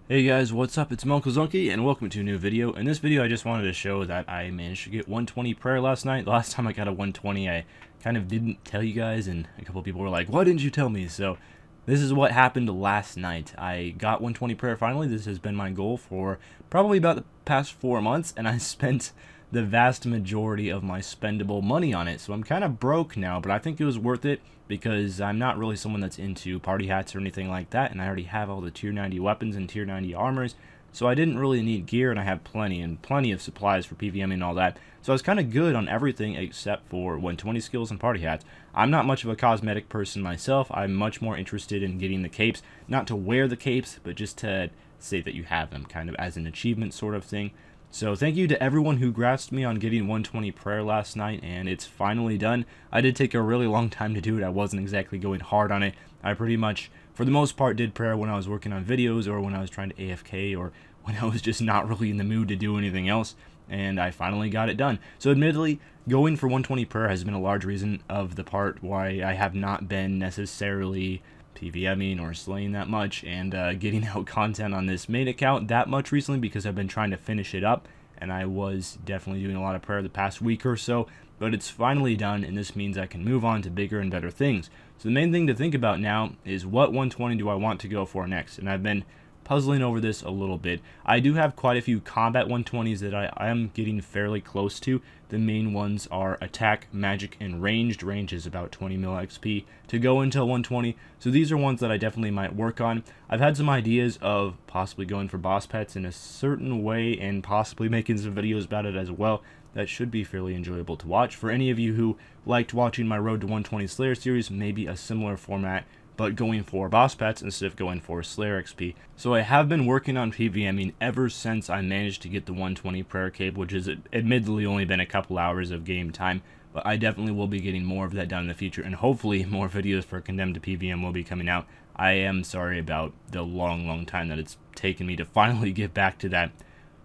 Hey guys, what's up? It's munclesonkey and welcome to a new video. In this video I just wanted to show that I managed to get 120 prayer last night. The last time I got a 120 I kind of didn't tell you guys, and a couple of people were like, why didn't you tell me? So this is what happened last night. I got 120 prayer finally. This has been my goal for probably about the past 4 months, and I spent the vast majority of my spendable money on it. So I'm kind of broke now, but I think it was worth it because I'm not really someone that's into party hats or anything like that, and I already have all the tier 90 weapons and tier 90 armors, so I didn't really need gear, and I have plenty of supplies for PvM and all that. So I was kind of good on everything except for 120 skills and party hats. I'm not much of a cosmetic person myself. I'm much more interested in getting the capes, not to wear the capes, but just to say that you have them, kind of as an achievement sort of thing. So thank you to everyone who grasped me on getting 120 prayer last night, and it's finally done. I did take a really long time to do it. I wasn't exactly going hard on it. I pretty much, for the most part, did prayer when I was working on videos or when I was trying to AFK or when I was just not really in the mood to do anything else, and I finally got it done. So admittedly, going for 120 prayer has been a large reason of the part why I have not been necessarily PvMing or slaying that much and getting out content on this main account that much recently, because I've been trying to finish it up, and I was definitely doing a lot of prayer the past week or so, but it's finally done, and this means I can move on to bigger and better things. So the main thing to think about now is what 120 do I want to go for next, and I've been puzzling over this a little bit. I do have quite a few combat 120s that I am getting fairly close to. The main ones are attack, magic, and ranged. Range is about 20 mil XP to go until 120, so these are ones that I definitely might work on. I've had some ideas of possibly going for boss pets in a certain way and possibly making some videos about it as well. That should be fairly enjoyable to watch. For any of you who liked watching my Road to 120 Slayer series, maybe a similar format, but going for boss pets instead of going for Slayer XP. So I have been working on PvMing ever since I managed to get the 120 prayer cape, which has admittedly only been a couple hours of game time, but I definitely will be getting more of that done in the future, and hopefully more videos for Condemned to PvM will be coming out. I am sorry about the long time that it's taken me to finally get back to that.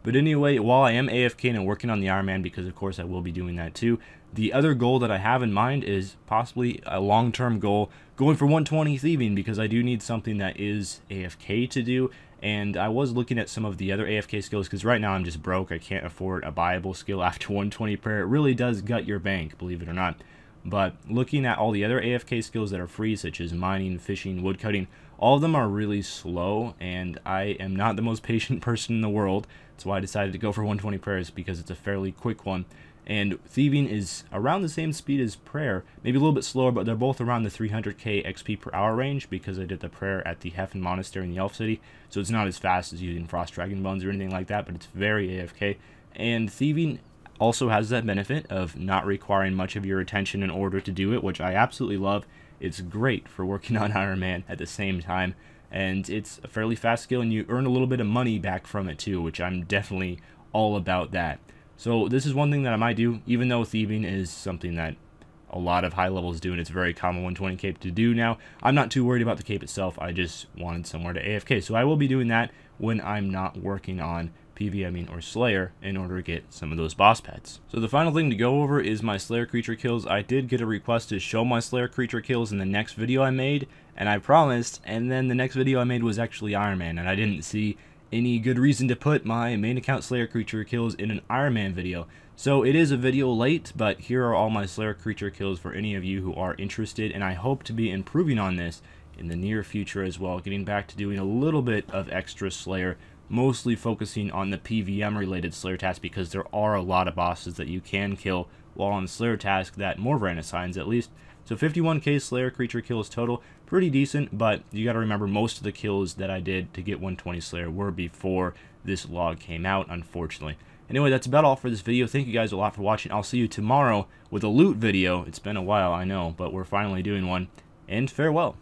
But anyway, while I am AFK and working on the Iron Man, because of course I will be doing that too, the other goal that I have in mind is possibly a long-term goal, going for 120 thieving, because I do need something that is AFK to do, and I was looking at some of the other AFK skills, because right now I'm just broke. I can't afford a buyable skill after 120 prayer. It really does gut your bank, believe it or not. But looking at all the other AFK skills that are free, such as mining, fishing, woodcutting, all of them are really slow, and I am not the most patient person in the world. That's why I decided to go for 120 prayers, because it's a fairly quick one. And thieving is around the same speed as prayer, maybe a little bit slower, but they're both around the 300k XP per hour range, because I did the prayer at the Heffen Monastery in the Elf City, so it's not as fast as using Frost Dragon Bones or anything like that, but it's very AFK. And thieving also has that benefit of not requiring much of your attention in order to do it, which I absolutely love. It's great for working on Iron Man at the same time, and it's a fairly fast skill, and you earn a little bit of money back from it too, which I'm definitely all about that. So this is one thing that I might do, even though thieving is something that a lot of high levels do, and it's a very common 120 cape to do now. I'm not too worried about the cape itself. I just wanted somewhere to AFK, so I will be doing that when I'm not working on PvMing or Slayer in order to get some of those boss pets. So the final thing to go over is my Slayer creature kills. I did get a request to show my Slayer creature kills in the next video I made, and I promised, and then the next video I made was actually Iron Man, and I didn't see any good reason to put my main account Slayer creature kills in an Iron Man video. So it is a video late, but here are all my Slayer creature kills for any of you who are interested, and I hope to be improving on this in the near future as well, getting back to doing a little bit of extra Slayer, mostly focusing on the PvM related Slayer tasks, because there are a lot of bosses that you can kill while on Slayer task that Morvran assigns at least. So 51k Slayer creature kills total, pretty decent, but you gotta remember most of the kills that I did to get 120 Slayer were before this log came out, unfortunately. Anyway, that's about all for this video. Thank you guys a lot for watching. I'll see you tomorrow with a loot video. It's been a while, I know, but we're finally doing one, and farewell.